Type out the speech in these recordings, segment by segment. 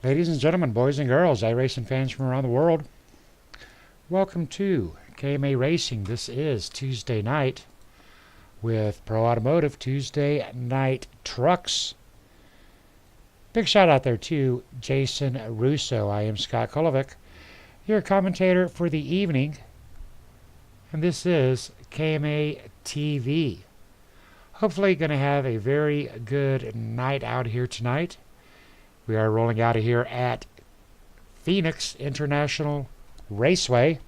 Ladies and gentlemen, boys and girls, iRacing fans from around the world, welcome to KMA Racing. This is Tuesday night with Pro Automotive Tuesday Night Trucks. Big shout out there to Jason Russo. I am Scott Kolovic, your commentator for the evening, and this is KMA TV. Hopefully going to have a very good night out here tonight. We are rolling out of here at Phoenix International Raceway.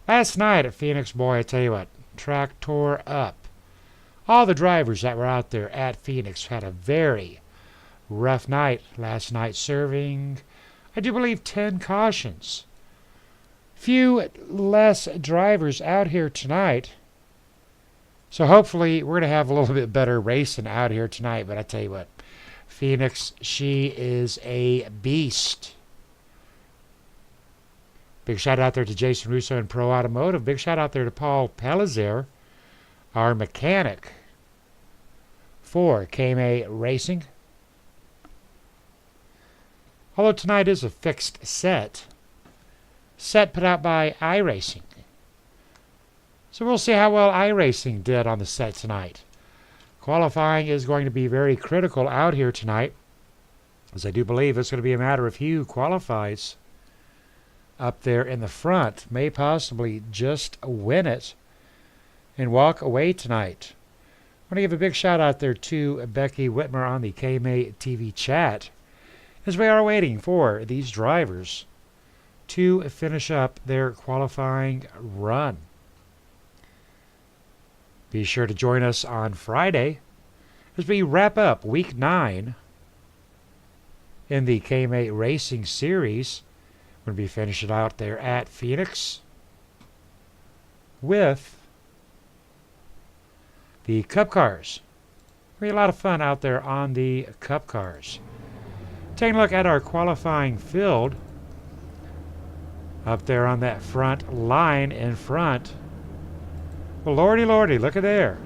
Last night at Phoenix, boy, I tell you what, track tore up. All the drivers that were out there at Phoenix had a very rough night last night, serving, I do believe, 10 cautions. Few less drivers out here tonight. So hopefully we're going to have a little bit better racing out here tonight. But I tell you what, Phoenix, she is a beast. Big shout out there to Jason Russo and Pro Automotive. Big shout out there to Paul Pellizer, our mechanic for KMA Racing. Although tonight is a fixed set put out by iRacing. So we'll see how well iRacing did on the set tonight. Qualifying is going to be very critical out here tonight, as I do believe it's going to be a matter of who qualifies up there in the front. May possibly just win it and walk away tonight. I want to give a big shout out there to Becky Whitmer on the KMA TV chat, as we are waiting for these drivers to finish up their qualifying run. Be sure to join us on Friday as we wrap up Week 9 in the KMA Racing Series. We're going to be finishing out there at Phoenix with the Cup Cars. Be a lot of fun out there on the Cup Cars. Taking a look at our qualifying field up there on that front line in front. Well, lordy, lordy, look at there.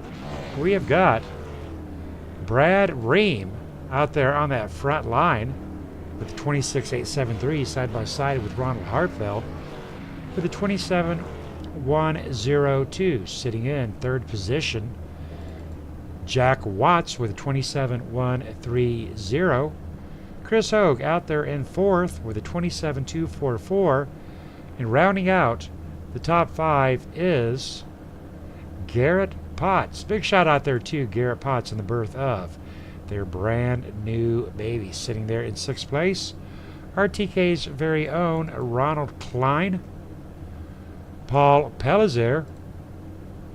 We have got Brad Ream out there on that front line with the 26873 side by side with Ronald Hartfeld with the 27102 sitting in third position. Jack Watts with a 27130. Chris Hogue out there in fourth with a 27244. And rounding out the top five is Garrett Potts. Big shout out there to Garrett Potts in the birth of their brand new baby. Sitting there in sixth place, RTK's very own Ronald Klein. Paul Pellizer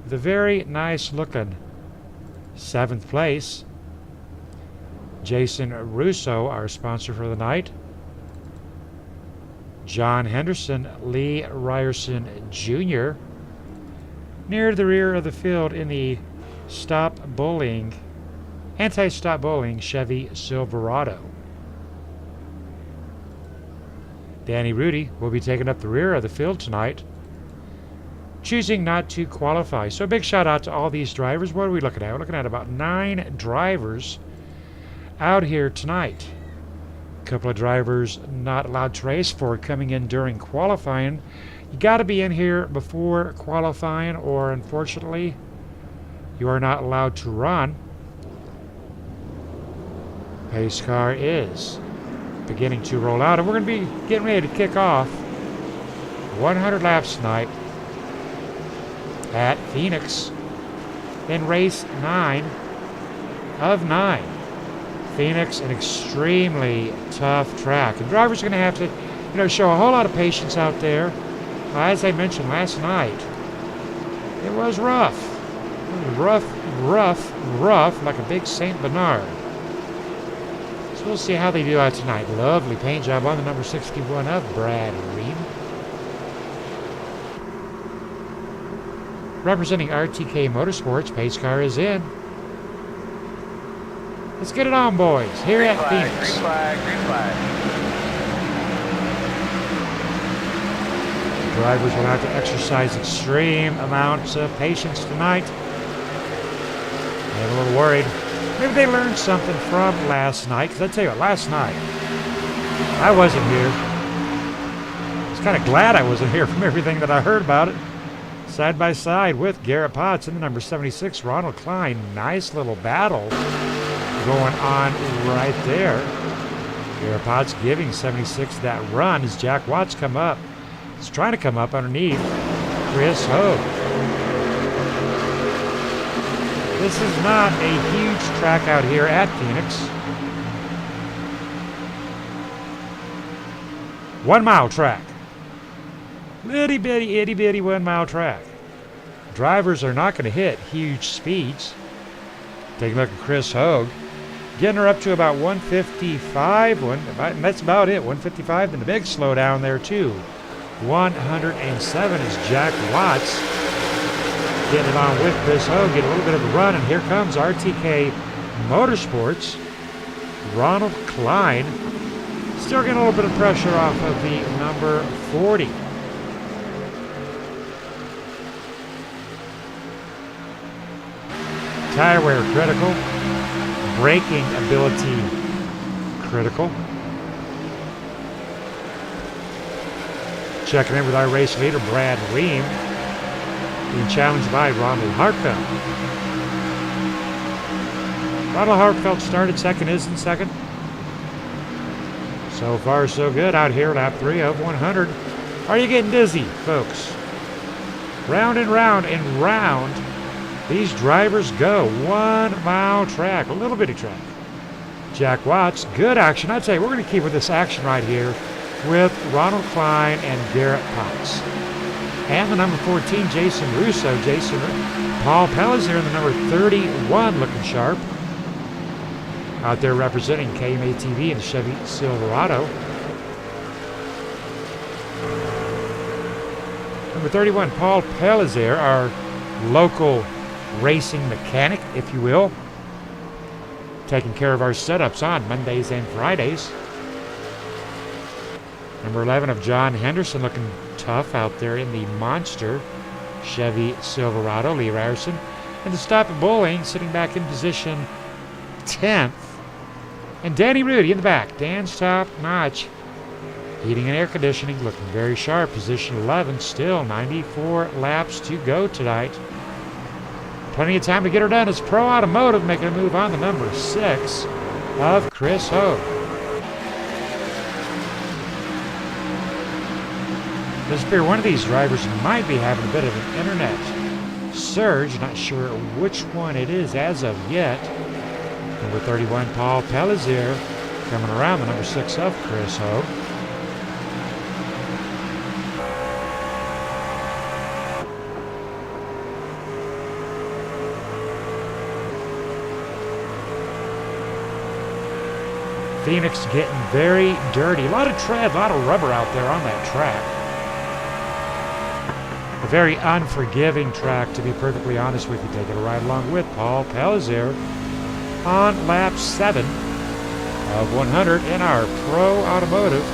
with a very nice looking seventh place. Jason Russo, our sponsor for the night. John Henderson, Lee Ryerson Jr. near the rear of the field in the anti-stop bowling Chevy Silverado. Danny Rudy will be taking up the rear of the field tonight, choosing not to qualify. So a big shout out to all these drivers. What are we looking at? We're looking at about 9 drivers out here tonight. A couple of drivers not allowed to race for coming in during qualifying. You got to be in here before qualifying, or unfortunately, you are not allowed to run. Pace car is beginning to roll out, and we're going to be getting ready to kick off 100 laps tonight at Phoenix in race 9 of 9. Phoenix, an extremely tough track, and drivers are going to have to, show a whole lot of patience out there. As I mentioned last night, it was rough. It was rough, like a big St. Bernard. So we'll see how they do out tonight. Lovely paint job on the number 61 of Brad Ream. Representing RTK Motorsports, pace car is in. Let's get it on, boys, here at Phoenix. Green flag. Drivers will have to exercise extreme amounts of patience tonight. I'm a little worried. Maybe they learned something from last night, because I tell you what, last night, I wasn't here. I was kind of glad I wasn't here from everything that I heard about it. Side by side with Garrett Potts and the number 76, Ronald Klein. Nice little battle going on right there. Garrett Potts giving 76 that run as Jack Watts come up. He's trying to come up underneath Chris Hogue. This is not a huge track out here at Phoenix. 1 mile track. Itty bitty 1 mile track. Drivers are not going to hit huge speeds. Take a look at Chris Hogue. Getting her up to about 155. And that's about it. 155. Then the big slowdown there too. 107 is Jack Watts. Getting it on with Chris Hogue. Get a little bit of a run. And here comes RTK Motorsports. Ronald Klein. Still getting a little bit of pressure off of the number 40. Tire wear critical. Braking ability critical. Checking in with our race leader, Brad Ream. Being challenged by Ronald Hartfeld. Ronald Hartfeld started second, is in second. So far, so good out here, lap 3 of 100. Are you getting dizzy, folks? Round and round and round, these drivers go. 1 mile track, a little bitty track. Jack Watts, good action. I'd say we're going to keep with this action right here with Ronald Klein and Garrett Potts. And the number 14, Jason Russo. Paul Pellizer in the number 31, looking sharp. Out there representing KMA-TV and Chevy Silverado. Number 31, Paul Pellizer, our local racing mechanic, if you will. Taking care of our setups on Mondays and Fridays. Number 11 of John Henderson, looking tough out there in the monster Chevy Silverado, Lee Ryerson. And to stop at Bowling, sitting back in position 10th. And Danny Rudy in the back. Dan's top notch. Heating and air conditioning, looking very sharp. Position 11, still 94 laps to go tonight. Plenty of time to get her done as Pro Automotive making a move on the number 6 of Chris Hogue. Does appear one of these drivers might be having a bit of an internet surge. Not sure which one it is as of yet. Number 31, Paul Pellizer, coming around the number 6 of Chris Hogue. Phoenix getting very dirty. A lot of tread, a lot of rubber out there on that track. A very unforgiving track, to be perfectly honest with you. Taking a ride along with Paul Pellizer on lap 7 of 100 in our Pro Automotive.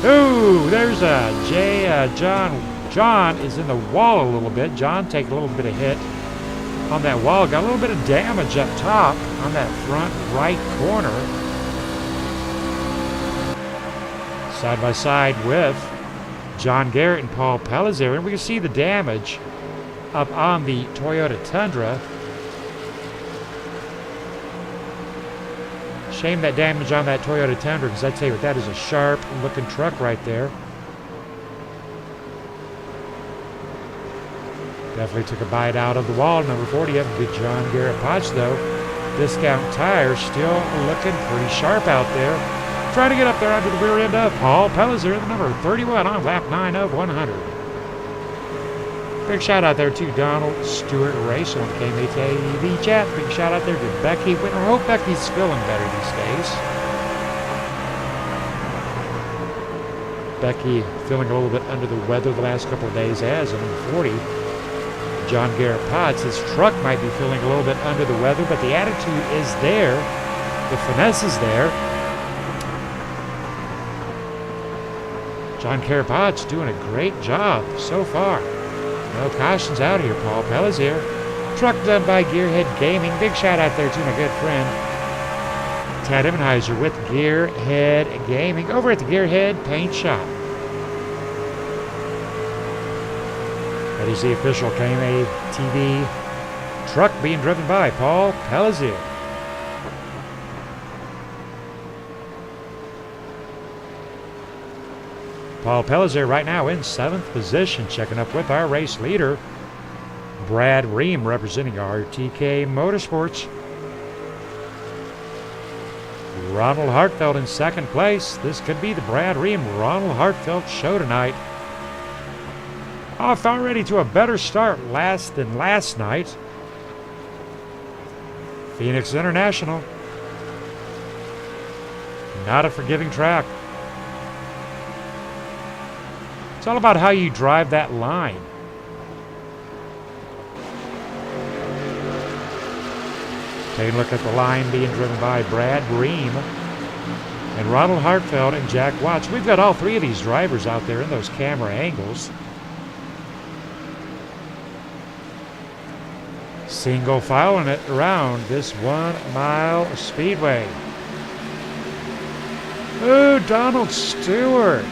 Ooh, there's John. John is in the wall a little bit. John taking a little bit of hit on that wall. Got a little bit of damage up top on that front right corner. Side by side with John Garrett and Paul Pellizer. And we can see the damage up on the Toyota Tundra. Shame that damage on that Toyota Tundra, because I tell you what, that is a sharp looking truck right there. Definitely took a bite out of the wall. Number 40 of good John Garrett Potts though. Discount Tires still looking pretty sharp out there. Trying to get up there onto the rear end of Paul Pellizer, the number 31 on lap 9 of 100. Big shout out there to Donald Stewart Race on the KMA-TV chat. Big shout out there to Becky Whitner. I hope Becky's feeling better these days. Becky feeling a little bit under the weather the last couple of days as number 40. John Garrett Potts, his truck might be feeling a little bit under the weather, but the attitude is there. The finesse is there. John Garrett Potts doing a great job so far. No cautions out here. Paul Pellizer. Truck done by Gearhead Gaming. Big shout out there to my good friend Tad Immenheiser with Gearhead Gaming over at the Gearhead Paint Shop. That is the official KMA TV truck being driven by Paul Pelizier. Paul Pelizier right now in 7th position, checking up with our race leader, Brad Ream, representing RTK Motorsports. Ronald Hartfeld in 2nd place. This could be the Brad Ream Ronald Hartfeld show tonight. Off already to a better start than last night. Phoenix International. Not a forgiving track. It's all about how you drive that line. Take a look at the line being driven by Brad Ream and Ronald Hartfeld and Jack Watts. We've got all 3 of these drivers out there in those camera angles. Single filing it around this 1 mile speedway. Ooh, Donald Stewart.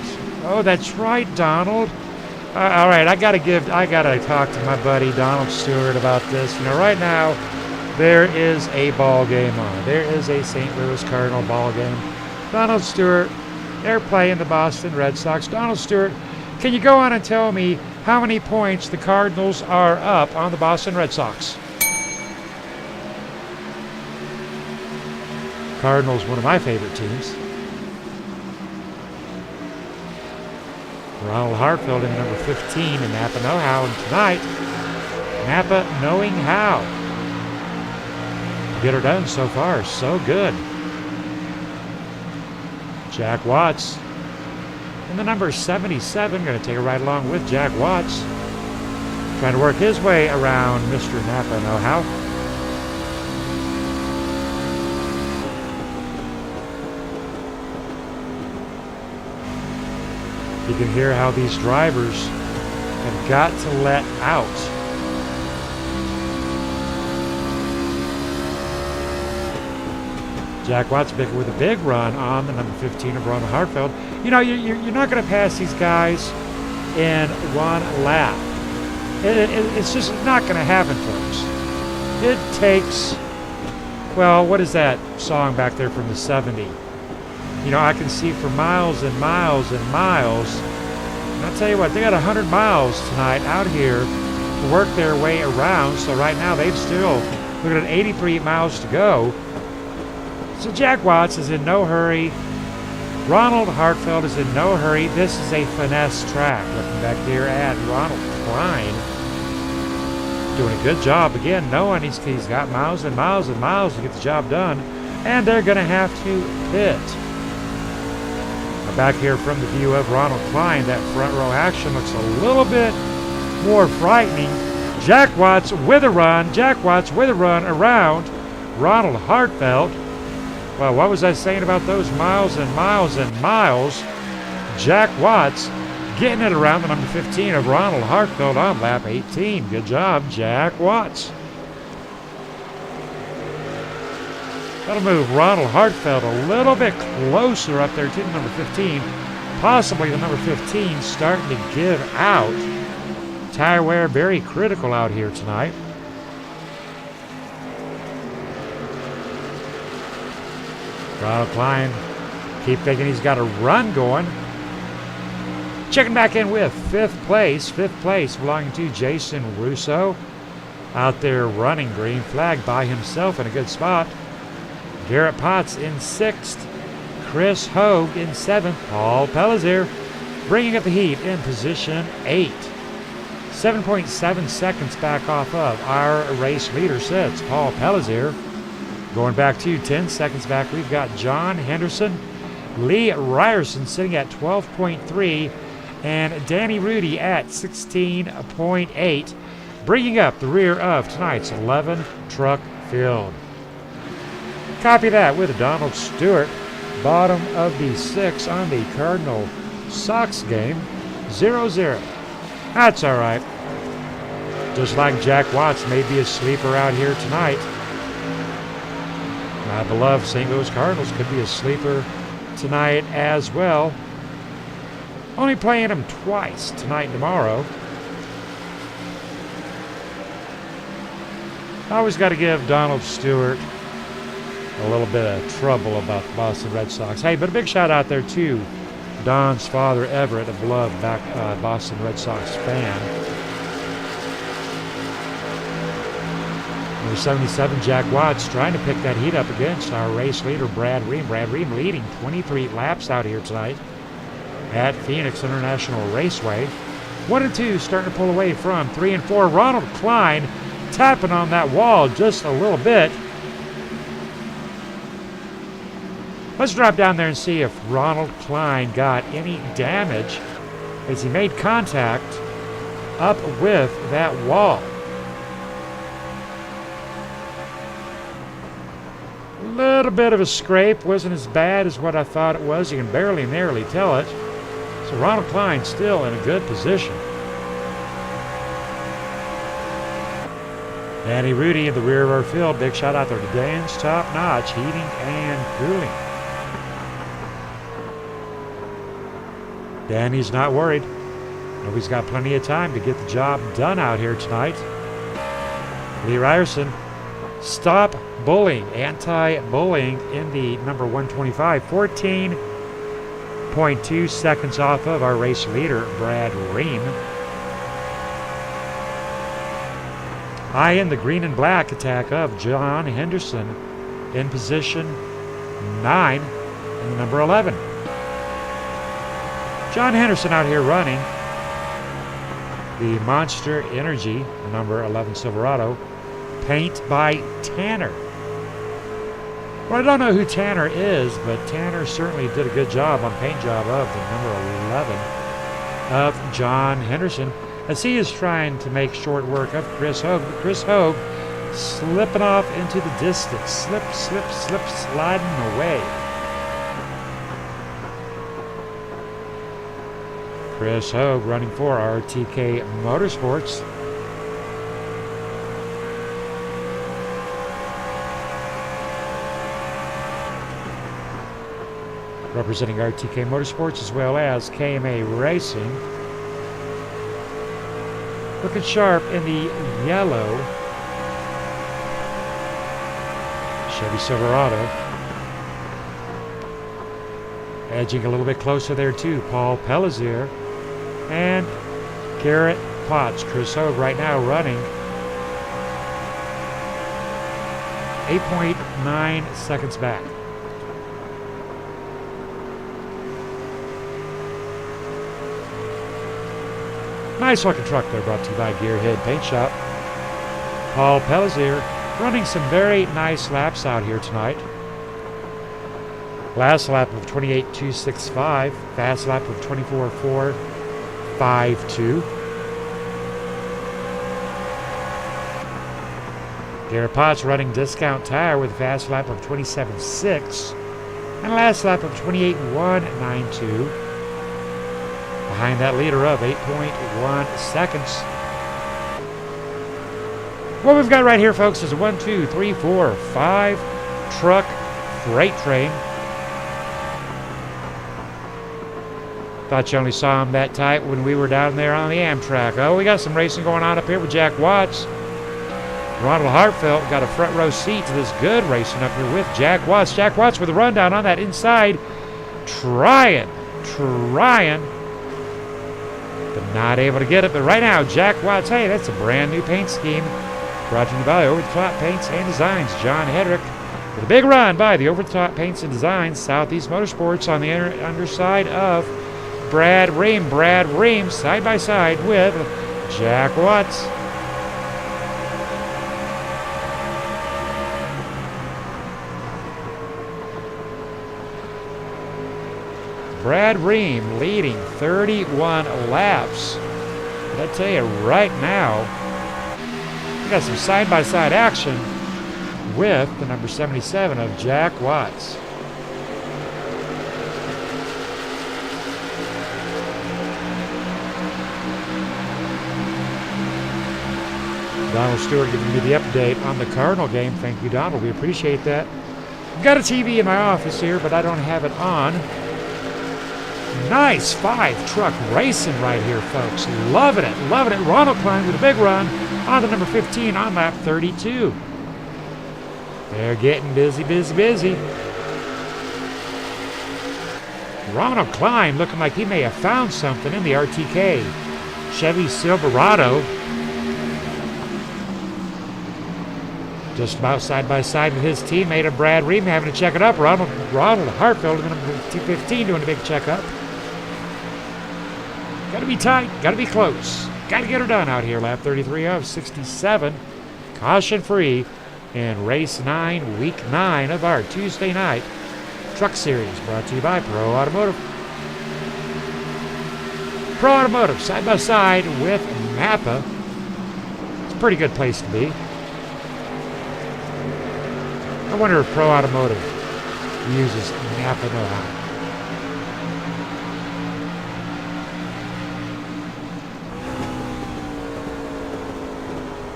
Oh, that's right, Donald. All right, I gotta talk to my buddy Donald Stewart about this. You know, right now there is a ball game on. There is a St. Louis Cardinal ball game. Donald Stewart, they're playing the Boston Red Sox. Donald Stewart, can you go on and tell me how many points the Cardinals are up on the Boston Red Sox? Cardinals, one of my favorite teams. Ronald Hartfeld in number 15 in Napa Know How. And tonight, Napa knowing how. Get her done so far, so good. Jack Watts in the number 77, going to take a ride along with Jack Watts. Trying to work his way around Mr. Napa Know How. You can hear how these drivers have got to let out. Jack Watts with a big run on the number 15 of Ronald Hartfeld. You know, you're not going to pass these guys in 1 lap. It's just not going to happen, folks. It takes, well, what is that song back there from the 70s? You know, I can see for miles and miles and miles. And I'll tell you what, they got 100 miles tonight out here to work their way around. So right now they've still, look at 83 miles to go. So Jack Watts is in no hurry. Ronald Hartfeld is in no hurry. This is a finesse track. Looking back there at Ronald Klein. Doing a good job again, knowing he's got miles and miles and miles to get the job done. And they're going to have to pit. Back here from the view of Ronald Klein, that front row action looks a little bit more frightening. Jack Watts with a run. Jack Watts with a run around Ronald Hartfeld. Well, what was I saying about those miles and miles and miles? Jack Watts getting it around the number 15 of Ronald Hartfeld on lap 18. Good job, Jack Watts. That'll move Ronald Hartfeld a little bit closer up there to the number 15. Possibly the number 15 starting to give out. Tire wear very critical out here tonight. Ronald Klein, keep thinking he's got a run going. Checking back in with 5th place belonging to Jason Russo. Out there running green flag by himself in a good spot. Garrett Potts in 6th. Chris Hogue in 7th. Paul Pelizier bringing up the heat in position 8. 7.7 seconds back off of our race leader sits Paul Pelizier. Going back to 10 seconds back, we've got John Henderson. Lee Ryerson sitting at 12.3. And Danny Rudy at 16.8. Bringing up the rear of tonight's 11 truck field. Copy that with a Donald Stewart, bottom of the 6 on the Cardinal Sox game, 0-0. That's all right. Just like Jack Watts may be a sleeper out here tonight. My beloved St. Louis Cardinals could be a sleeper tonight as well. Only playing them twice, tonight and tomorrow. I always got to give Donald Stewart a little bit of trouble about the Boston Red Sox. Hey, but a big shout out there to Don's father, Everett, a beloved Boston Red Sox fan. Number 77, Jack Watts, trying to pick that heat up against our race leader, Brad Ream. Brad Ream leading 23 laps out here tonight at Phoenix International Raceway. 1 and 2 starting to pull away from 3 and 4. Ronald Klein tapping on that wall just a little bit. Let's drop down there and see if Ronald Klein got any damage as he made contact up with that wall. A little bit of a scrape, wasn't as bad as what I thought it was. You can barely narrowly tell it. So Ronald Klein still in a good position. Danny Rudy in the rear of our field. Big shout out there to Dan's Top Notch Heating and Cooling. Danny's not worried. He's got plenty of time to get the job done out here tonight. Lee Ryerson, stop bullying, anti-bullying in the number 125. 14.2 seconds off of our race leader, Brad Ream. High in the green and black attack of John Henderson in position 9 and the number 11. John Henderson out here running the Monster Energy, the number 11 Silverado, paint by Tanner. Well, I don't know who Tanner is, but Tanner certainly did a good job on paint job of the number 11 of John Henderson, as he is trying to make short work of Chris Hogue. But Chris Hogue slipping off into the distance. Slip, sliding away. Chris Hogue running for RTK Motorsports. Representing RTK Motorsports as well as KMA Racing. Looking sharp in the yellow Chevy Silverado. Edging a little bit closer there too, Paul Pellizier and Garrett Potts. Chris Hogue right now running 8.9 seconds back. Nice looking truck there, brought to you by Gearhead Paint Shop. Paul Pellizier running some very nice laps out here tonight. Last lap of 28.265, fast lap of 24.452. Garrett Potts running discount tire with a fast lap of 27.6 and a last lap of 28.192. Behind that leader of 8.1 seconds. What we've got right here, folks, is a 1, 2, 3, 4, 5 truck freight train. Thought you only saw him that tight when we were down there on the Amtrak. Oh, we got some racing going on up here with Jack Watts. Ronald Hartfeld got a front row seat to this good racing up here with Jack Watts. Jack Watts with a rundown on that inside. Trying. But not able to get it. But right now, Jack Watts, hey, that's a brand new paint scheme. Brought to you by Over the Top Paints and Designs. John Hedrick with a big run by the Over the Top Paints and Designs. Southeast Motorsports on the underside of Brad Ream. Brad Ream side by side with Jack Watts. Brad Ream leading 31 laps. But I tell you right now, we got some side-by-side action with the number 77 of Jack Watts. Donald Stewart giving me the update on the Cardinal game. Thank you, Donald. We appreciate that. I've got a TV in my office here, but I don't have it on. Nice 5-truck racing right here, folks. Loving it, loving it. Ronald Klein with a big run on the number 15 on lap 32. They're getting busy, busy, busy. Ronald Klein looking like he may have found something in the RTK Chevy Silverado. Just about side by side with his teammate Brad Ream having to check it up. Ronald Hartfield in the number 215 doing a big checkup. Got to be tight, got to be close. Got to get her done out here. Lap 33 of 67. Caution free in race 9, week 9 of our Tuesday night Truck Series, brought to you by Pro Automotive. Pro Automotive, side by side with Napa. It's a pretty good place to be. I wonder if Pro Automotive uses Napa know-how.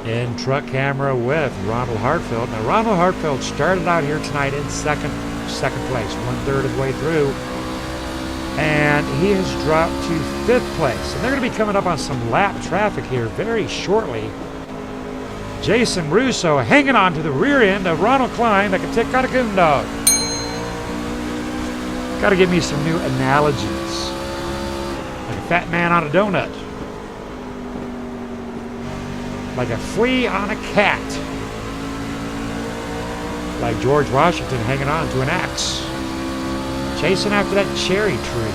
In truck camera with Ronald Hartfield. Now, Ronald Hartfield started out here tonight in second place, 1/3 of the way through, and he has dropped to 5th place. And they're going to be coming up on some lap traffic here very shortly. Jason Russo hanging on to the rear end of Ronald Klein like a tick on a coon dog. Got to give me some new analogies, like a fat man on a donut. Like a flea on a cat. Like George Washington hanging on to an axe. Chasing after that cherry tree.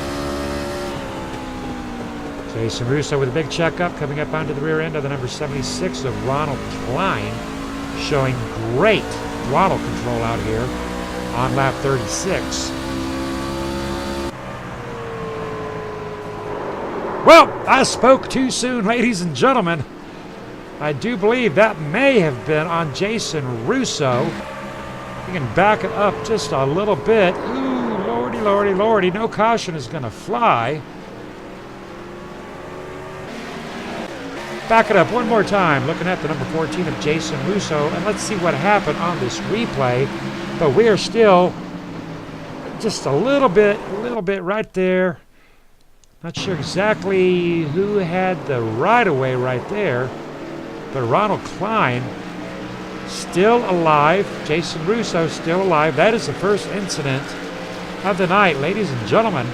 Jason Russo with a big checkup coming up onto the rear end of the number 76 of Ronald Klein. Showing great throttle control out here on lap 36. Well, I spoke too soon, ladies and gentlemen. I do believe that may have been on Jason Russo. You can back it up just a little bit. Ooh, lordy, lordy, lordy. No caution is going to fly. Back it up one more time. Looking at the number 14 of Jason Russo. And let's see what happened on this replay. But we are still just a little bit right there. Not sure exactly who had the right-of-way right there. But Ronald Klein still alive. Jason Russo still alive. That is the first incident of the night, ladies and gentlemen.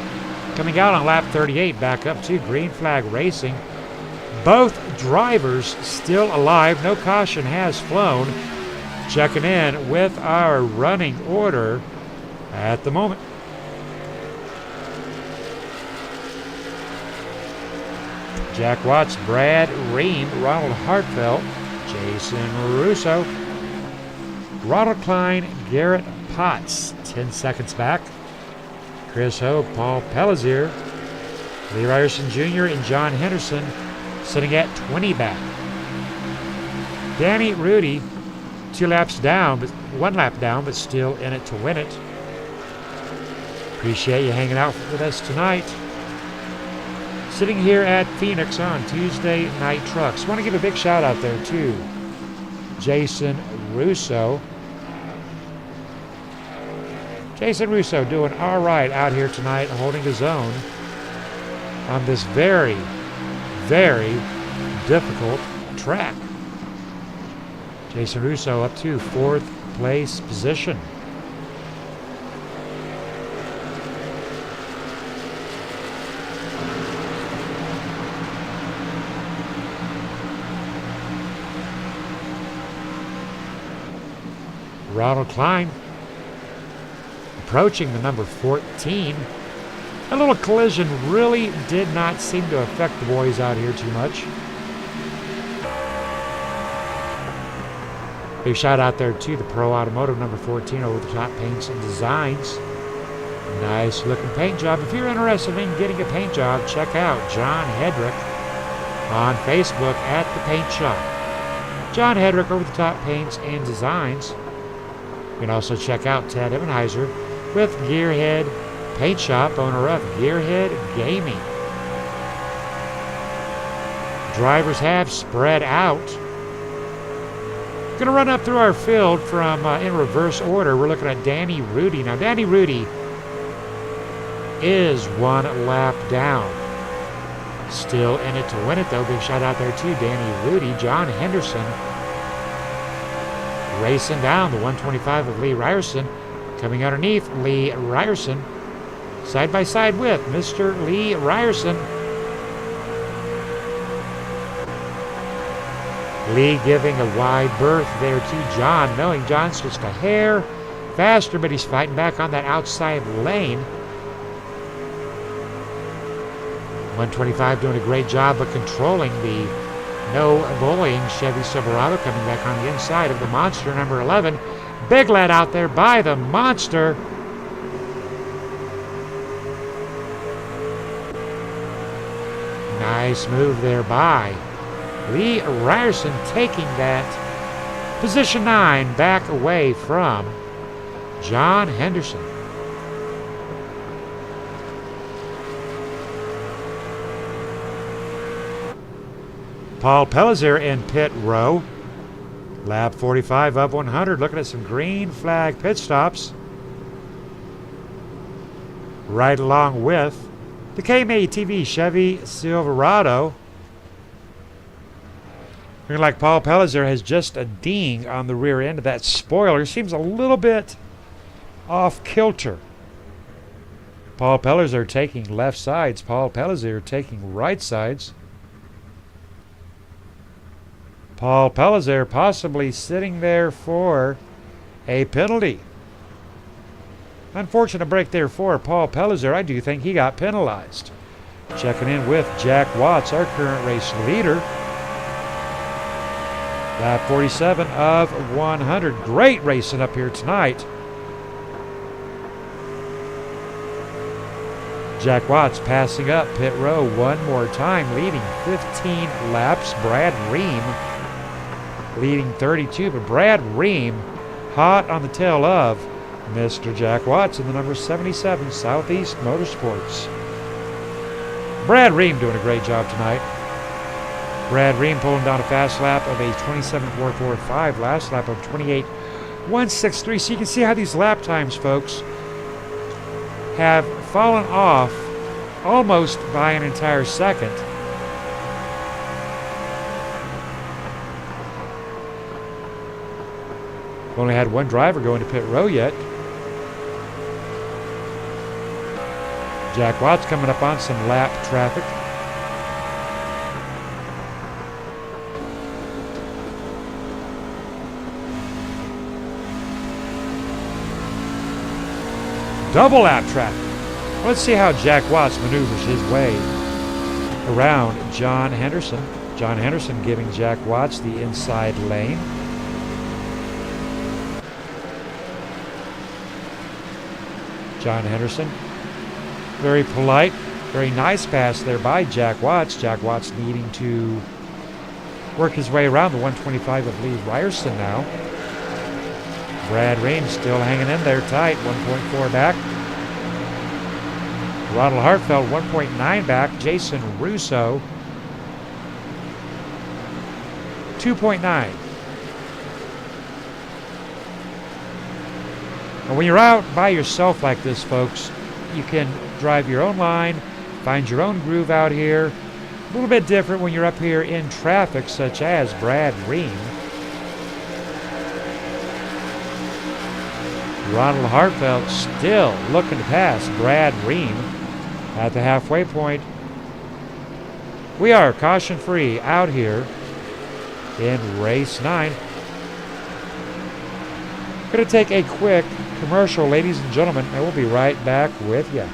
Coming out on lap 38, back up to Green Flag Racing. Both drivers still alive. No caution has flown. Checking in with our running order at the moment. Jack Watts, Brad Ream, Ronald Hartfield, Jason Russo, Ronald Klein, Garrett Potts, 10 seconds back. Chris Hogue, Paul Pellizier, Lee Ryerson Jr. and John Henderson sitting at 20 back. Danny Rudy, 1 lap down, but still in it to win it. Appreciate you hanging out with us tonight. Sitting here at Phoenix on Tuesday Night Trucks. Want to give a big shout out there to Jason Russo. Jason Russo doing all right out here tonight, holding his own on this very, very difficult track. Jason Russo up to 4th place position. Ronald Klein approaching the number 14. A little collision really did not seem to affect the boys out here too much. Big shout out there to the Pro Automotive number 14 over the top paints and designs. Nice looking paint job. If you're interested in getting a paint job, check out John Hedrick on Facebook at the Paint Shop. John Hedrick over the top paints and designs. You can also check out Ted Ebenheiser with Gearhead Paint Shop, owner of Gearhead Gaming. Drivers have spread out. Going to run up through our field from in reverse order. We're looking at Danny Rudy. Now, Danny Rudy is 1 lap down. Still in it to win it, though. Big shout out there to Danny Rudy. John Henderson racing down the 125 of Lee Ryerson. Coming underneath Lee Ryerson. Side by side with Mr. Lee Ryerson. Lee giving a wide berth there to John, knowing John's just a hair faster, but he's fighting back on that outside lane. 125 doing a great job of controlling the no bullying Chevy Silverado, coming back on the inside of the Monster, number 11. Big lad out there by the Monster. Nice move there by Lee Ryerson, taking that position 9 back away from John Henderson. Paul Pellizer in pit row. Lap 45 of 100, looking at some green flag pit stops. Right along with the KMA-TV Chevy Silverado. Looking like Paul Pellizer has just a ding on the rear end of that spoiler. Seems a little bit off kilter. Paul Pellizer taking left sides. Paul Pellizer taking right sides. Paul Pellizer possibly sitting there for a penalty. Unfortunate break there for Paul Pellizer. I do think he got penalized. Checking in with Jack Watts, our current race leader. Lap 47 of 100. Great racing up here tonight. Jack Watts passing up pit row one more time, leading 15 laps. Brad Ream leading 32, but Brad Ream hot on the tail of Mr. Jack Watts in the number 77 Southeast Motorsports. Brad Ream doing a great job tonight. Brad Ream pulling down a fast lap of a 27.445, last lap of 28.163. So you can see how these lap times, folks, have fallen off almost by an entire second. We've only had one driver go into pit row yet. Jack Watts coming up on some lap traffic. Double lap traffic. Let's see how Jack Watts maneuvers his way around John Henderson. John Henderson giving Jack Watts the inside lane. John Henderson, very polite, very nice pass there by Jack Watts. Jack Watts needing to work his way around the 125 of Lee Ryerson now. Brad Ream still hanging in there tight, 1.4 back. Ronald Hartfeld, 1.9 back. Jason Russo, 2.9. And when you're out by yourself like this, folks, you can drive your own line, find your own groove out here. A little bit different when you're up here in traffic, such as Brad Ream. Ronald Hartfeld still looking to pass Brad Ream at the halfway point. We are caution free out here in race 9. Going to take a quick commercial, ladies and gentlemen, and we'll be right back with you.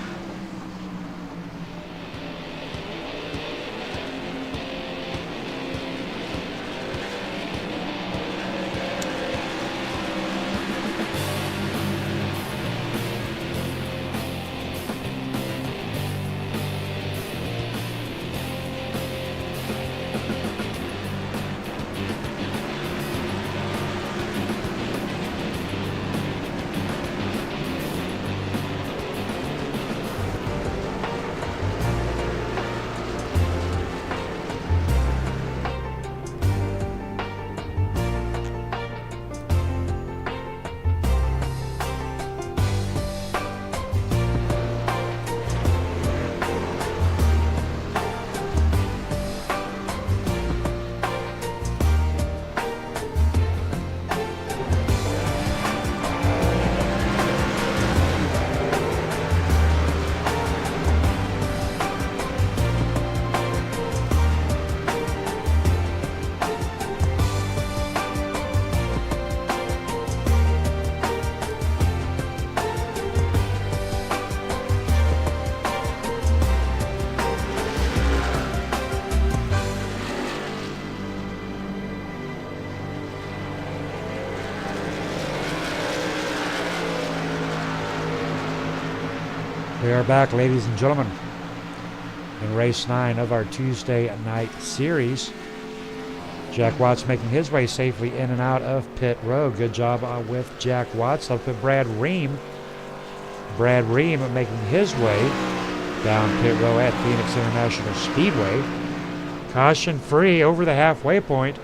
We are back, ladies and gentlemen, in race 9 of our Tuesday night series. Jack Watts making his way safely in and out of pit road. Good job with Jack Watts. Up at Brad Ream. Brad Ream making his way down pit row at Phoenix International Speedway. Caution free over the halfway point.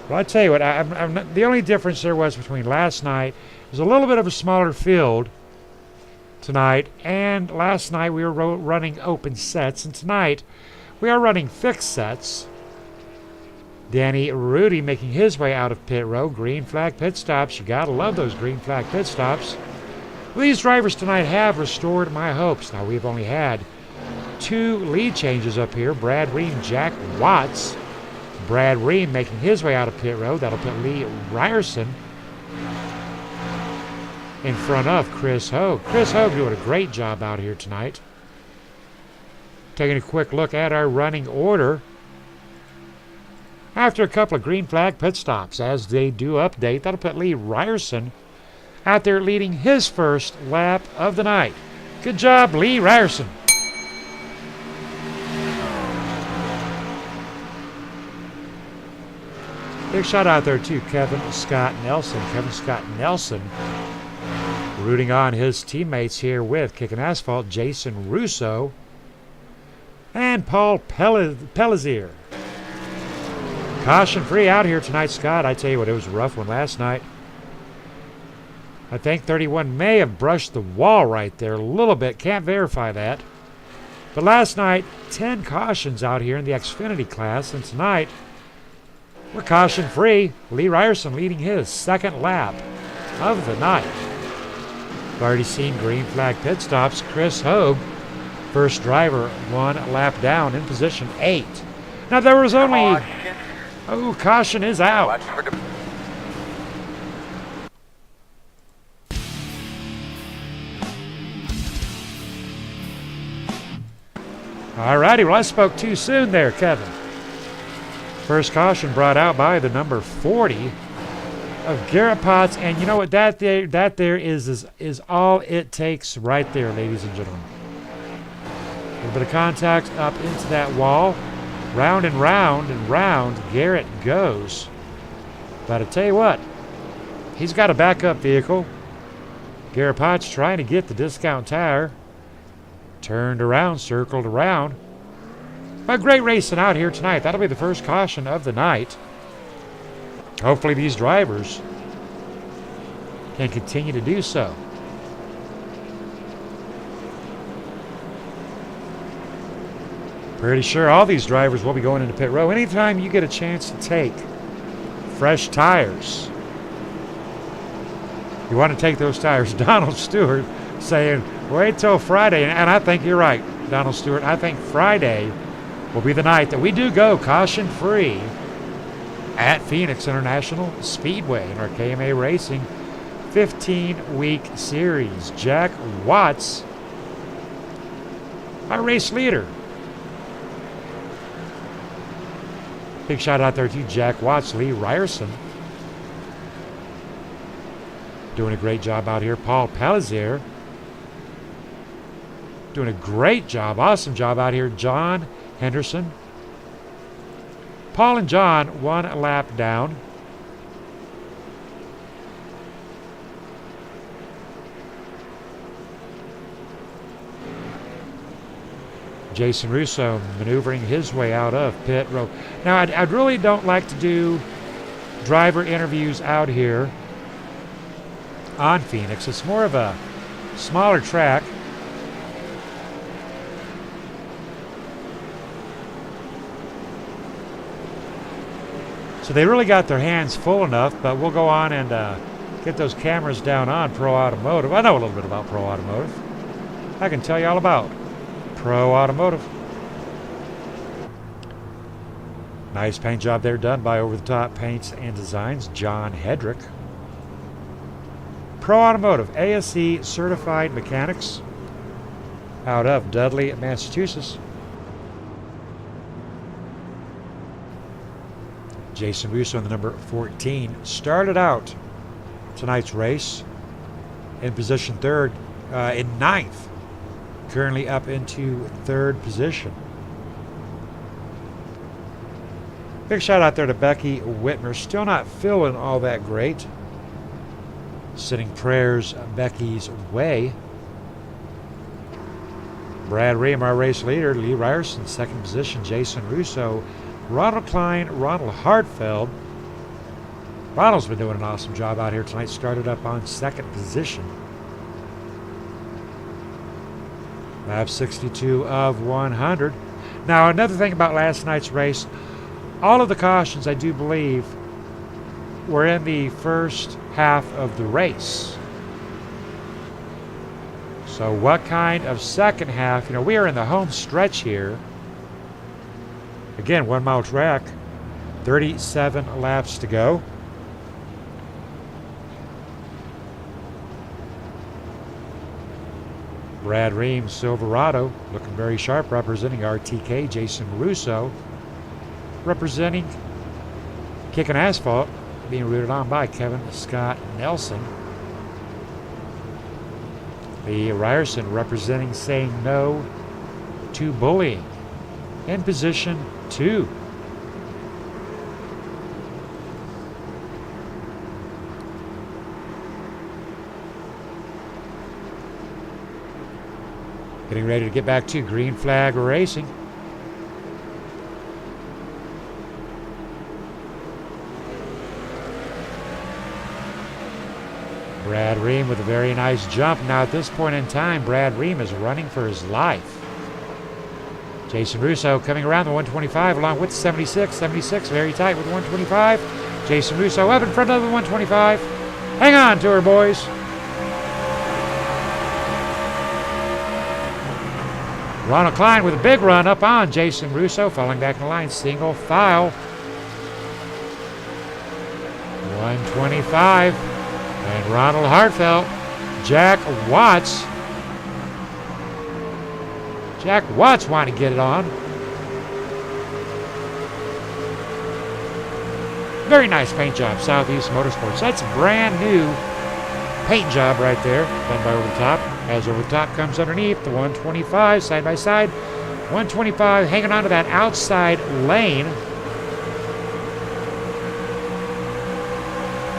Well, I tell you what, the only difference there was between last night is a little bit of a smaller field tonight, and last night we were running open sets, and tonight we are running fixed sets. Danny Rudy making his way out of pit row. Green flag pit stops. You gotta love those green flag pit stops. Well, these drivers tonight have restored my hopes. Now, we've only had 2 lead changes up here. Brad Ream, Jack Watts. Brad Ream making his way out of pit road. That'll put Lee Ryerson in front of Chris Hogue. Chris Hogue doing a great job out here tonight. Taking a quick look at our running order. After a couple of green flag pit stops, as they do update, that'll put Lee Ryerson out there leading his first lap of the night. Good job, Lee Ryerson. Big shout out there to Kevin Scott Nelson. Kevin Scott Nelson rooting on his teammates here with Kicking Asphalt, Jason Russo and Paul Pellizier. Caution free out here tonight, Scott. I tell you what, it was a rough one last night. I think 31 may have brushed the wall right there a little bit. Can't verify that. But last night, 10 cautions out here in the Xfinity class, and tonight we're caution free. Lee Ryerson leading his second lap of the night. We've already seen green flag pit stops. Chris Hogue, first driver, 1 lap down in position 8. Now there was only... Oh, caution is out. Alrighty, well, I spoke too soon there, Kevin. First caution brought out by the number 40 of Garrett Potts, and you know what? That there is all it takes right there, ladies and gentlemen. A little bit of contact up into that wall. Round and round and round Garrett goes. But I tell you what, he's got a backup vehicle. Garrett Potts trying to get the discount tire. Turned around, circled around. But great racing out here tonight. That'll be the first caution of the night. Hopefully these drivers can continue to do so. Pretty sure all these drivers will be going into pit row. Anytime you get a chance to take fresh tires, you want to take those tires. Donald Stewart saying, wait till Friday. And I think you're right, Donald Stewart. I think Friday will be the night that we do go caution-free at Phoenix International Speedway in our KMA Racing 15-week series. Jack Watts, our race leader. Big shout out there to Jack Watts, Lee Ryerson. Doing a great job out here. Paul Pellizier doing a great job, awesome job out here. John Henderson. Paul and John 1 lap down. Jason Russo maneuvering his way out of pit row. Now, I really don't like to do driver interviews out here on Phoenix. It's more of a smaller track. So they really got their hands full enough, but we'll go on and get those cameras down on Pro Automotive. I know a little bit about Pro Automotive. I can tell you all about Pro Automotive. Nice paint job there done by Over the Top Paints and Designs, John Hedrick. Pro Automotive, ASE certified mechanics out of Dudley, Massachusetts. Jason Russo in the number 14 started out tonight's race in position 3rd, in 9th. currently up into third position. Big shout out there to Becky Whitmer. Still not feeling all that great. Sending prayers Becky's way. Brad Ream, our race leader. Lee Ryerson, second position. Jason Russo. Ronald Klein, Ronald Hartfeld. Ronald's been doing an awesome job out here tonight. Started up on second position. Lap 62 of 100. Now, another thing about last night's race, all of the cautions, I do believe, were in the first half of the race. So what kind of second half? We are in the home stretch here. Again, 1 mile track, 37 laps to go. Brad Ream, Silverado, looking very sharp, representing RTK. Jason Russo, representing Kicking Asphalt, being rooted on by Kevin Scott Nelson. Lee Ryerson, representing Saying No to Bullying, in position 2. Getting ready to get back to Green Flag Racing. Brad Ream with a very nice jump. Now at this point in time, Brad Ream is running for his life. Jason Russo coming around the 125 along with 76. 76 very tight with 125. Jason Russo up in front of the 125. Hang on to her, boys. Ronald Klein with a big run up on Jason Russo, falling back in the line, single file. 125. And Ronald Hartfeld, Jack Watts. Jack Watts wanting to get it on. Very nice paint job, Southeast Motorsports. That's a brand new paint job right there, done by Over the Top. As Over the Top comes underneath, the 125 side by side. 125 hanging on to that outside lane.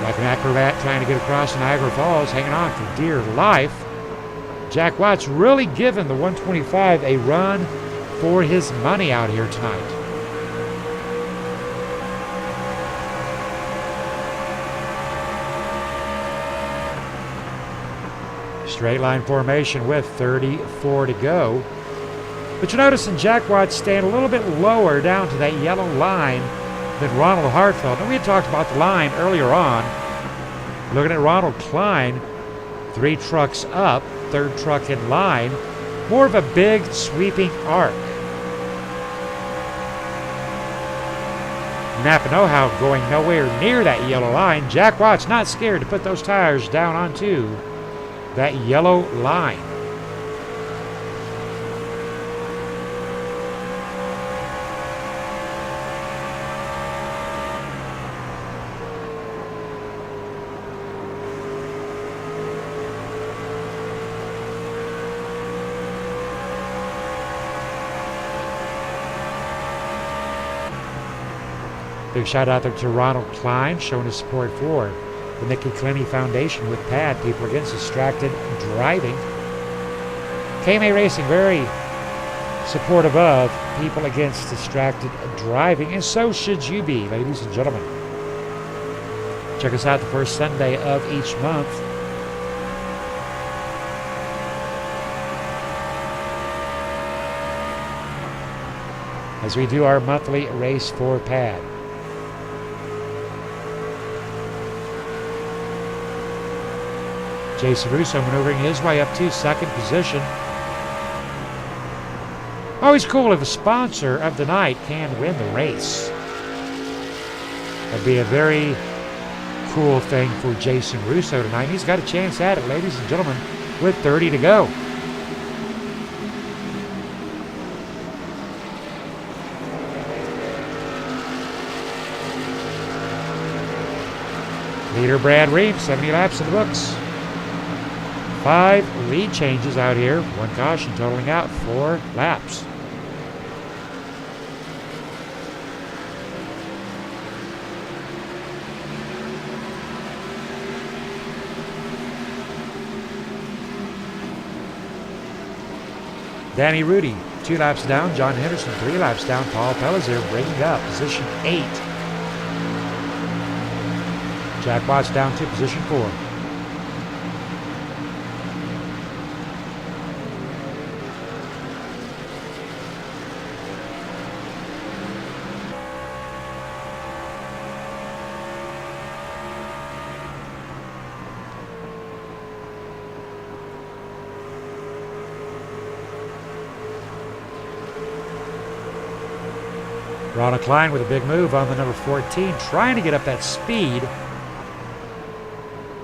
Like an acrobat trying to get across Niagara Falls, hanging on for dear life. Jack Watts really giving the 125 a run for his money out here tonight. Straight line formation with 34 to go. But you're noticing Jack Watts staying a little bit lower down to that yellow line than Ronald Hartfeld. And we had talked about the line earlier on. Looking at Ronald Klein, 3 trucks up, 3rd truck in line. More of a big sweeping arc. Napa Know-How going nowhere near that yellow line. Jack Watts not scared to put those tires down onto that yellow line. Big shout out there to Ronald Klein, showing his support for the Mickey Clenny Foundation with PAD, People Against Distracted Driving. KMA Racing, very supportive of people against distracted driving, and so should you be, ladies and gentlemen. Check us out the first Sunday of each month. As we do our monthly race for PAD. Jason Russo maneuvering his way up to 2nd position. Always cool if a sponsor of the night can win the race. That'd be a very cool thing for Jason Russo tonight. He's got a chance at it, ladies and gentlemen, with 30 to go. Leader Brad Ream, 70 laps in the books. 5 lead changes out here. 1 caution totaling out 4 laps. Danny Rudy, 2 laps down. John Henderson, 3 laps down. Paul Pellizier breaking up, position 8. Jack Watts down to position 4. Ronald Klein with a big move on the number 14, trying to get up that speed.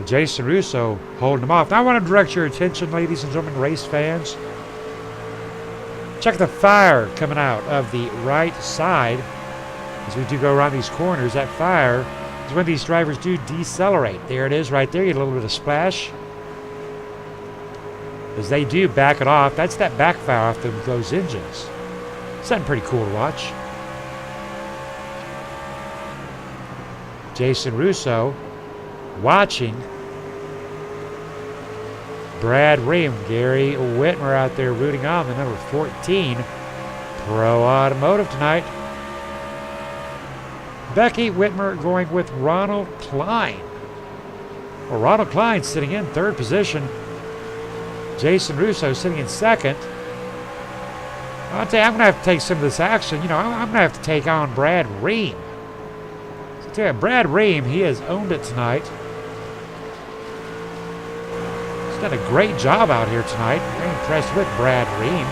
Jason Russo holding him off. Now I want to direct your attention, ladies and gentlemen, race fans. Check the fire coming out of the right side as we do go around these corners. That fire is when these drivers do decelerate. There it is right there. You get a little bit of splash. As they do back it off. That's that backfire off those engines. Something pretty cool to watch. Jason Russo watching Brad Ream, Gary Whitmer out there rooting on the number 14 Pro Automotive tonight. Becky Whitmer going with Ronald Klein. Well, Ronald Klein sitting in 3rd position. Jason Russo sitting in 2nd. I'll tell you, I'm going to have to take some of this action. You know, I'm going to have to take on Brad Ream. Yeah, Brad Ream, he has owned it tonight. He's done a great job out here tonight. Very impressed with Brad Ream.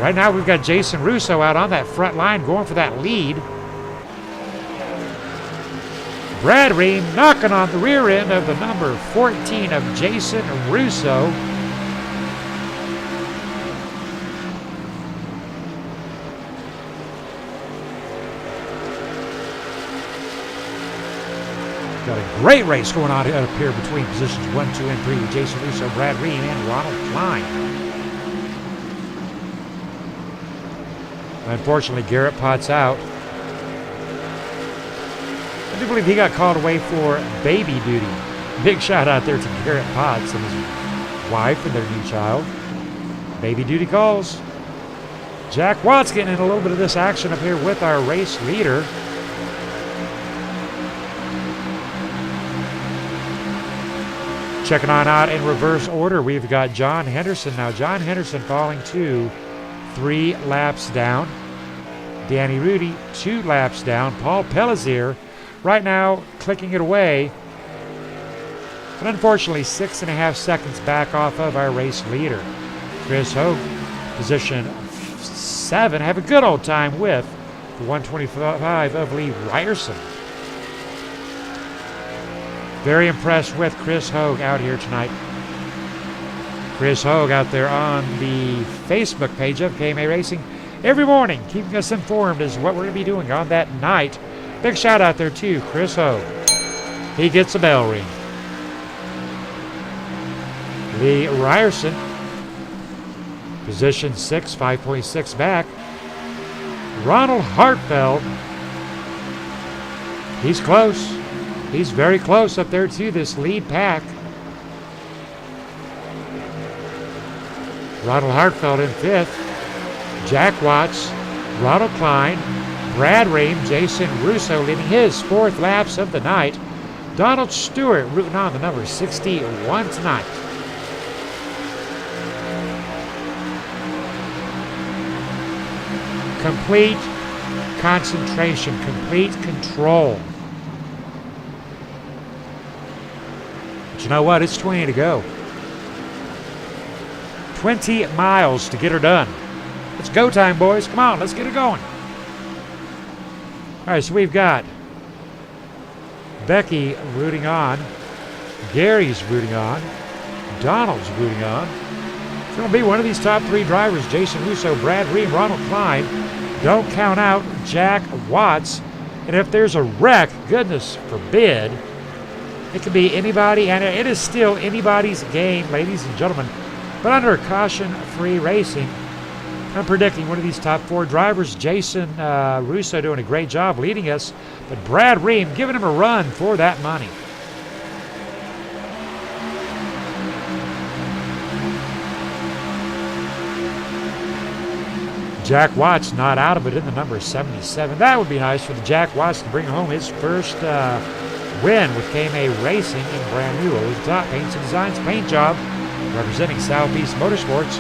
Right now we've got Jason Russo out on that front line going for that lead. Brad Ream knocking on the rear end of the number 14 of Jason Russo. Got a great race going on up here between positions 1, 2, and 3 with Jason Russo, Brad Ream, and Ronald Klein. Unfortunately, Garrett Potts out. I do believe he got called away for baby duty. Big shout out there to Garrett Potts and his wife and their new child. Baby duty calls. Jack Watts getting in a little bit of this action up here with our race leader. Checking on out in reverse order, we've got John Henderson. Now, John Henderson falling to 3 laps down. Danny Rudy, 2 laps down. Paul Pellizier, right now, clicking it away. But unfortunately, 6.5 seconds back off of our race leader. Chris Hogue, position 7, have a good old time with the 125 of Lee Ryerson. Very impressed with Chris Hogue out here tonight. Chris Hogue out there on the Facebook page of KMA Racing every morning, keeping us informed as what we're going to be doing on that night. Big shout out there to Chris Hogue. He gets a bell ring. Lee Ryerson, position 6, 5.6 back. Ronald Hartfeld, he's close. He's very close up there to this lead pack. Ronald Hartfeld in 5th. Jack Watts, Ronald Klein, Brad Ream, Jason Russo leading his 4th laps of the night. Donald Stewart rooting on the number 61 tonight. Complete concentration, complete control. But you know what? It's 20 to go. 20 miles to get her done. It's go time, boys. Come on, let's get it going. All right, so we've got Becky rooting on. Gary's rooting on. Donald's rooting on. It's going to be one of these top 3 drivers, Jason Russo, Brad Ream, Ronald Klein. Don't count out Jack Watts. And if there's a wreck, goodness forbid, It can be anybody, and it is still anybody's game, ladies and gentlemen. But under caution-free racing, I'm predicting one of these top 4 drivers, Jason Russo, doing a great job leading us, but Brad Ream giving him a run for that money. Jack Watts not out of it in the number 77. That would be nice for the Jack Watts to bring home his first win with KMA Racing in brand new over the top paints and designs paint job, representing Southeast Motorsports.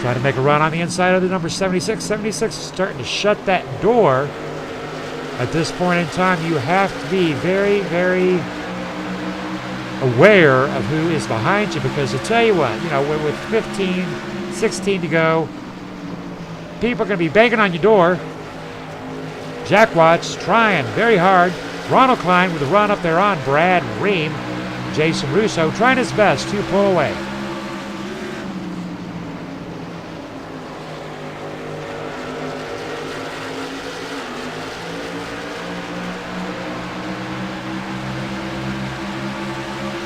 Trying to make a run on the inside of the number 76. 76 is starting to shut that door. At this point in time, you have to be very, very aware of who is behind you, because I tell you what, you know, with 15, 16 to go, people are going to be banging on your door. Jack Watts trying very hard. Ronald Klein with a run up there on Brad Ream. Jason Russo trying his best to pull away.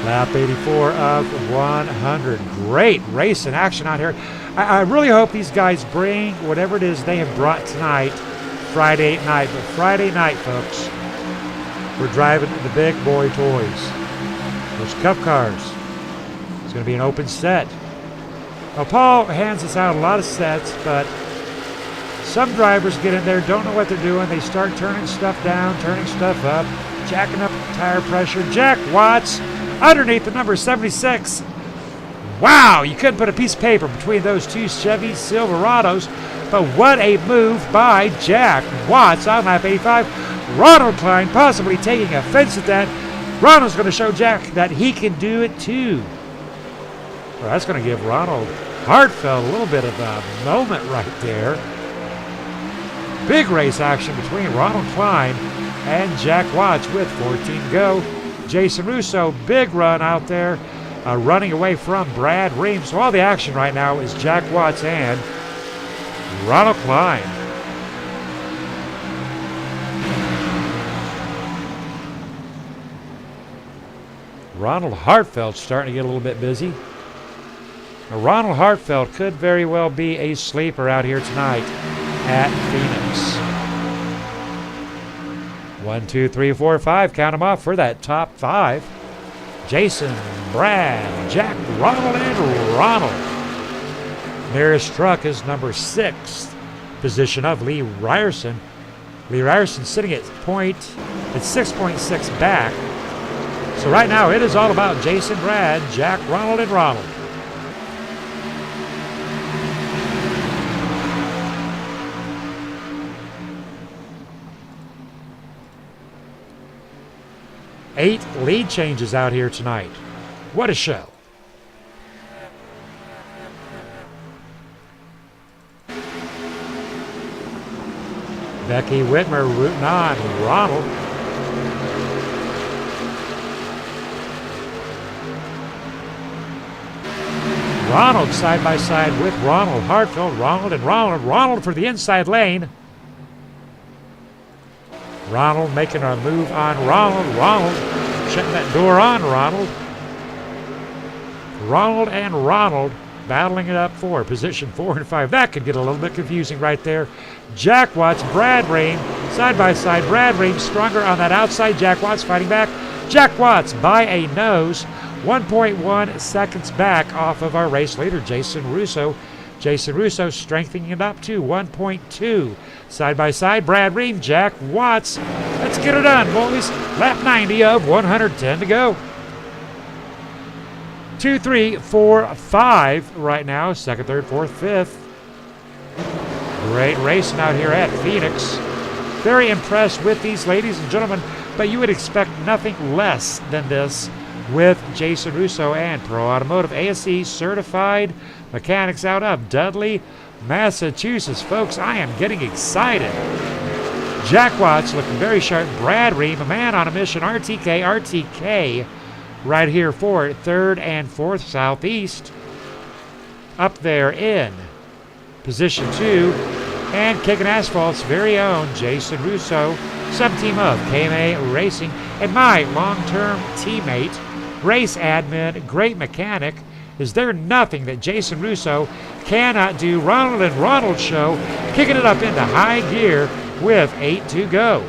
Lap 84 of 100. Great racing action out here. I really hope these guys bring whatever it is they have brought tonight, Friday night. But Friday night, folks, we're driving the big boy toys. Those Cup cars. It's going to be an open set. Now, Paul hands us out a lot of sets, but some drivers get in there, don't know what they're doing. They start turning stuff down, turning stuff up, jacking up tire pressure. Jack Watts underneath the number 76. Wow, you couldn't put a piece of paper between those two Chevy Silverados, but what a move by Jack Watts on lap 85. Ronald Klein possibly taking offense at that. Ronald's going to show Jack that he can do it too. Well, that's going to give Ronald Hartfeld a little bit of a moment right there. Big race action between Ronald Klein and Jack Watts with 14 to go. Jason Russo, big run out there, running away from Brad Ream. So all the action right now is Jack Watts and Ronald Klein. Ronald Hartfeld starting to get a little bit busy. Now, Ronald Hartfeld could very well be a sleeper out here tonight at Phoenix. 1, 2, 3, 4, 5. Count them off for that top 5. Jason, Brad, Jack, Ronald, and Ronald. Nearest truck is number 6. Position of Lee Ryerson. Lee Ryerson sitting at 6.6 back. So right now it is all about Jason, Brad, Jack, Ronald, and Ronald. Eight lead changes out here tonight. What a show. Becky Whitmer rooting on Ronald. Ronald side by side with Ronald Hartfeld. Ronald and Ronald. Ronald for the inside lane. Ronald making a move on Ronald. Ronald shutting that door on Ronald. Ronald and Ronald battling it up for position 4 and 5. That could get a little bit confusing right there. Jack Watts, Brad Ream, side by side. Brad Ream stronger on that outside. Jack Watts fighting back. Jack Watts by a nose. 1.1 seconds back off of our race leader, Jason Russo. Jason Russo strengthening it up to 1.2. Side by side, Brad Ream, Jack Watts. Let's get it done, boys. Lap 90 of 110 to go. 2, 3, 4, 5 right now. Second, third, fourth, fifth. Great racing out here at Phoenix. Very impressed with these ladies and gentlemen, but you would expect nothing less than this with Jason Russo and Pro Automotive ASE certified mechanics out of Dudley, Massachusetts. Folks, I am getting excited. Jack Watts looking very sharp. Brad Ream, a man on a mission. RTK right here for third and fourth Southeast. Up there in position 2 and kicking asphalt's very own Jason Russo. Some team of KMA Racing and my long-term teammate, race admin, great mechanic. Is there nothing that Jason Russo cannot do? Ronald and Ronald show, kicking it up into high gear with 8 to go.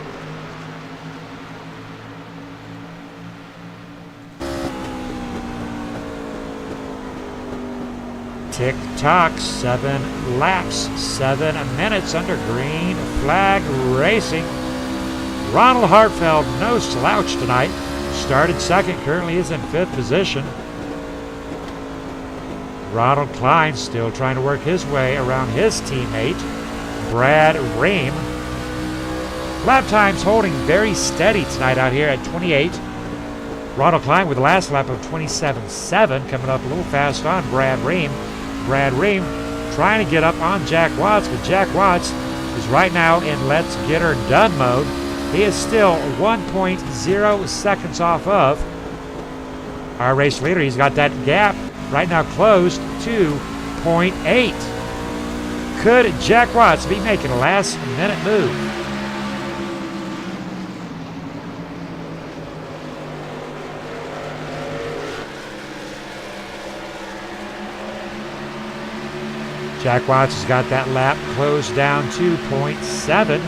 Tick-tock, 7 laps, 7 minutes under green flag racing. Ronald Hartfeld, no slouch tonight. Started second, currently is in 5th position. Ronald Klein still trying to work his way around his teammate, Brad Ream. Lap times holding very steady tonight out here at 28. Ronald Klein with the last lap of 27.7, coming up a little fast on Brad Ream. Brad Ream trying to get up on Jack Watts, but Jack Watts is right now in let's get her done mode. He is still 1.0 seconds off of our race leader. He's got that gap right now closed to 0.8. Could Jack Watts be making a last minute move? Jack Watts has got that lap closed down to 0.7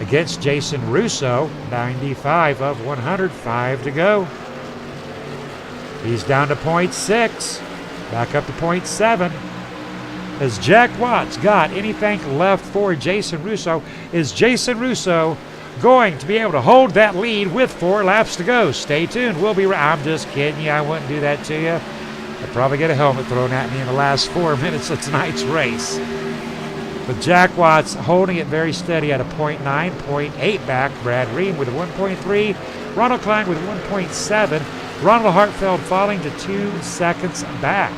against Jason Russo. 95 of 105 to go. He's down to 0.6, back up to 0.7. Has Jack Watts got anything left for Jason Russo? Is Jason Russo going to be able to hold that lead with 4 laps to go? Stay tuned. We'll be I'm just kidding you. I wouldn't do that to you. I'd probably get a helmet thrown at me in the last 4 minutes of tonight's race. But Jack Watts holding it very steady at a 0.9, 0.8 back. Brad Ream with a 1.3. Ronald Klein with 1.7. Ronald Hartfeld falling to 2 seconds back.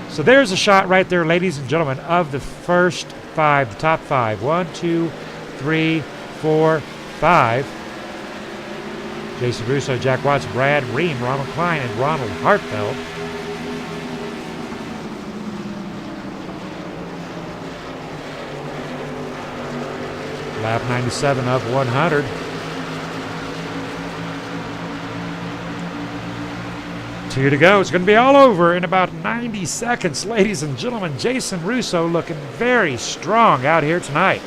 So there's a shot right there, ladies and gentlemen, of the first 5, the top 5. 1, 2, 3, 4, 5. Jason Russo, Jack Watts, Brad Ream, Ronald Klein, and Ronald Hartfeld. Lap 97 of 100. Two to go. It's going to be all over in about 90 seconds, ladies and gentlemen. Jason Russo looking very strong out here tonight.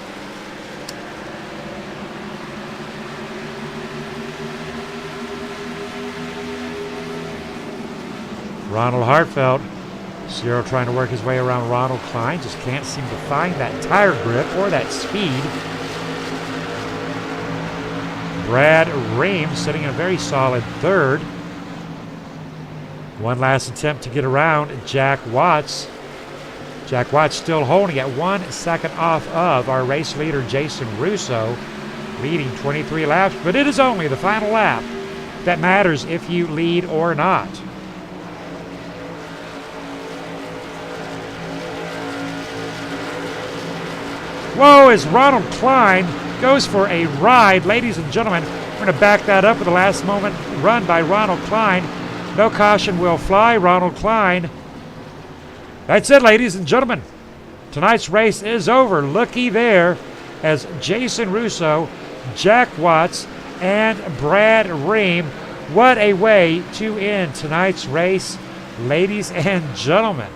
Ronald Hartfeld, Cyril trying to work his way around Ronald Klein. Just can't seem to find that tire grip or that speed. Brad Ream sitting in a very solid 3rd. One last attempt to get around Jack Watts. Jack Watts still holding at 1 second off of our race leader, Jason Russo, leading 23 laps. But it is only the final lap that matters if you lead or not. Whoa, as Ronald Klein goes for a ride. Ladies and gentlemen, we're going to back that up with the last moment run by Ronald Klein. No caution will fly, Ronald Klein. That's it, ladies and gentlemen. Tonight's race is over. Looky there as Jason Russo, Jack Watts, and Brad Ream. What a way to end tonight's race, ladies and gentlemen.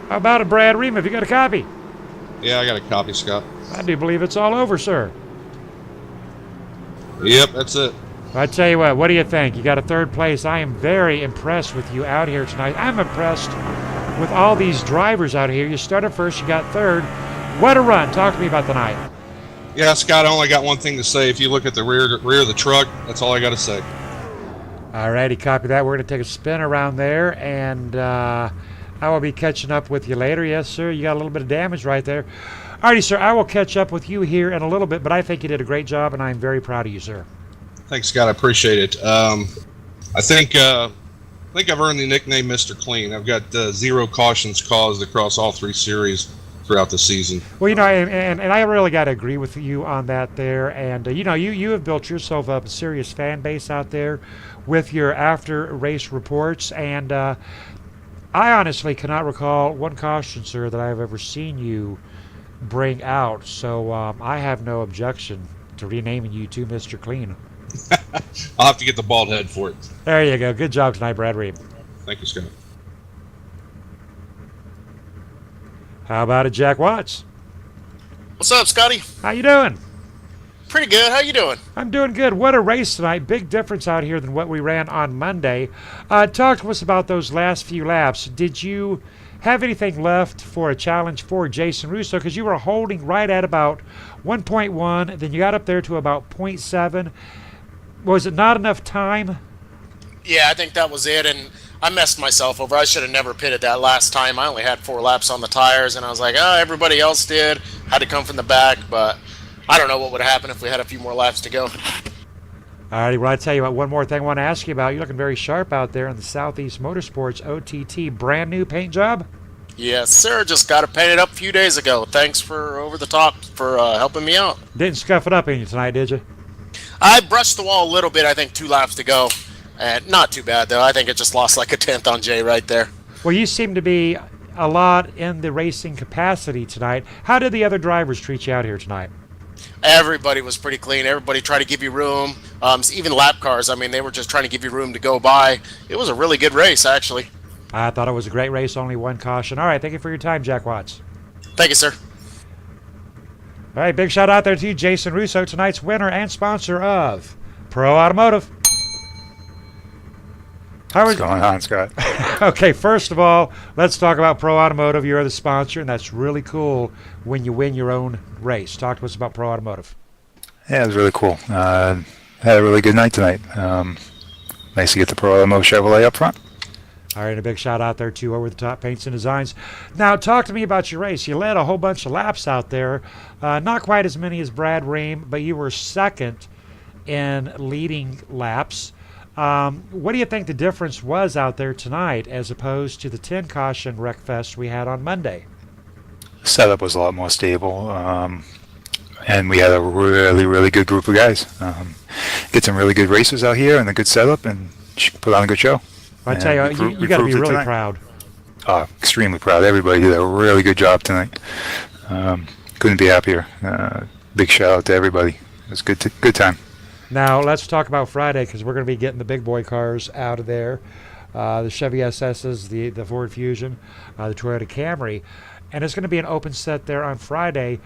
How about it, Brad Ream? Have you got a copy? Yeah, I got a copy, Scott. I do believe it's all over, sir. Yep, that's it. I tell you what do you think? You got a 3rd place. I am very impressed with you out here tonight. I'm impressed with all these drivers out here. You started first, you got 3rd. What a run. Talk to me about the night. Yeah, Scott, I only got one thing to say. If you look at the rear of the truck, that's all I got to say. All righty, copy that. We're going to take a spin around there, and I will be catching up with you later. Yes, sir. You got a little bit of damage right there. All righty, sir. I will catch up with you here in a little bit, but I think you did a great job, and I'm very proud of you, sir. Thanks, Scott. I appreciate it. I think I've earned the nickname Mr. Clean. I've got 0 cautions caused across all 3 series throughout the season. Well, you know, and I really got to agree with you on that there. And, you know, you have built yourself up a serious fan base out there with your after-race reports. And I honestly cannot recall one caution, sir, that I have ever seen you bring out. So I have no objection to renaming you to Mr. Clean. I'll have to get the bald head for it. There you go. Good job tonight, Brad Reed. Thank you, Scott. How about it, Jack Watts? What's up, Scotty? How you doing? Pretty good. How you doing? I'm doing good. What a race tonight. Big difference out here than what we ran on Monday. Talk to us about those last few laps. Did you have anything left for a challenge for Jason Russo? Because you were holding right at about 1.1, then you got up there to about 0.7. Was it not enough time? Yeah, I think that was it, and I messed myself over. I should have never pitted that last time. I only had 4 laps on the tires, and I was like, oh, everybody else did. Had to come from the back, but I don't know what would have happened if we had a few more laps to go. All righty, well, I tell you what, one more thing I want to ask you about. You're looking very sharp out there in the Southeast Motorsports OTT. Brand new paint job? Yes, sir. Just got it painted up a few days ago. Thanks for Over the Top for helping me out. Didn't scuff it up in you tonight, did you? I brushed the wall a little bit, I think 2 laps to go. And not too bad, though. I think it just lost like a tenth on Jay right there. Well, you seem to be a lot in the racing capacity tonight. How did the other drivers treat you out here tonight? Everybody was pretty clean. Everybody tried to give you room. Even lap cars, I mean, they were just trying to give you room to go by. It was a really good race, actually. I thought it was a great race, only one caution. All right, thank you for your time, Jack Watts. Thank you, sir. All right, big shout out there to you, Jason Russo, tonight's winner and sponsor of Pro Automotive. What's going on, Scott? Okay, first of all, let's talk about Pro Automotive. You're the sponsor, and that's really cool when you win your own race. Talk to us about Pro Automotive. Yeah, it was really cool. Had a really good night tonight. Nice to get the Pro Automotive Chevrolet up front. All right, a big shout out there to Over the Top Paints and Designs. Now, talk to me about your race. You led a whole bunch of laps out there. Not quite as many as Brad Ream, but you were second in leading laps. What do you think the difference was out there tonight as opposed to the 10 caution wreck fest we had on Monday? Setup was a lot more stable, and we had a really, really good group of guys. Get some really good racers out here and a good setup, and put on a good show. I tell you, you got to be really proud. Extremely proud. Everybody did a really good job tonight. Couldn't be happier. Big shout out to everybody. It was good time. Now, let's talk about Friday because we're going to be getting the big boy cars out of there. The Chevy SSs, the Ford Fusion, the Toyota Camry. And it's going to be an open set there on Friday.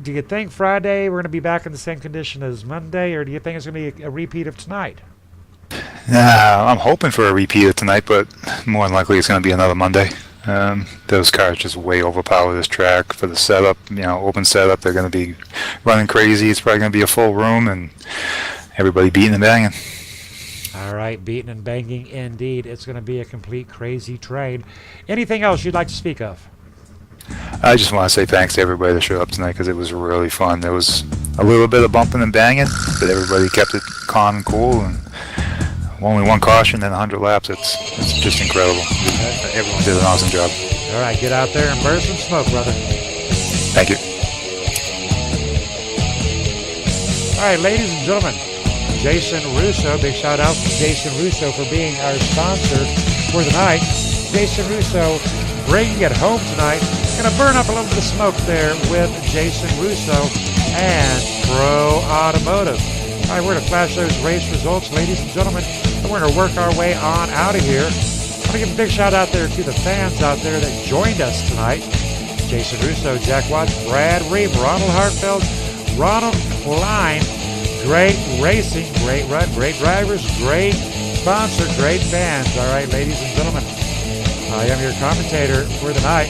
Do you think Friday we're going to be back in the same condition as Monday, or do you think it's going to be a repeat of tonight? I'm hoping for a repeat of tonight, but more than likely it's going to be another Monday. Those cars just way overpower this track for the setup. Open setup. They're going to be running crazy. It's probably going to be a full room and everybody beating and banging. All right, beating and banging indeed. It's going to be a complete crazy train. Anything else you'd like to speak of? I just want to say thanks to everybody that showed up tonight because it was really fun. There was a little bit of bumping and banging, but everybody kept it calm and cool. And only one caution and 100 laps. It's just incredible. Everyone did an awesome job. All right, get out there and burn some smoke, brother. Thank you. All right, ladies and gentlemen, Jason Russo. Big shout out to Jason Russo for being our sponsor for the night. Jason Russo bringing it home tonight. Going to burn up a little bit of smoke there with Jason Russo and Pro Automotive. All right, we're going to flash those race results, ladies and gentlemen, and we're going to work our way on out of here. I want to give a big shout out there to the fans out there that joined us tonight. Jason Russo, Jack Watts, Brad Ream, Ronald Hartfeld, Ronald Klein. Great racing, great run, great drivers, great sponsor, great fans. All right, ladies and gentlemen, I am your commentator for the night.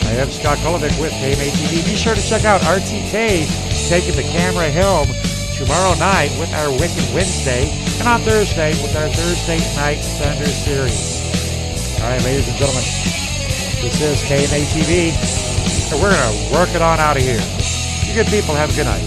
I am Scott Kolovic with KMA TV. Be sure to check out RTK taking the camera helm tomorrow night with our Wicked Wednesday, and on Thursday with our Thursday Night Thunder Series. All right, ladies and gentlemen, this is KMA TV, and we're going to work it on out of here. You good people, have a good night.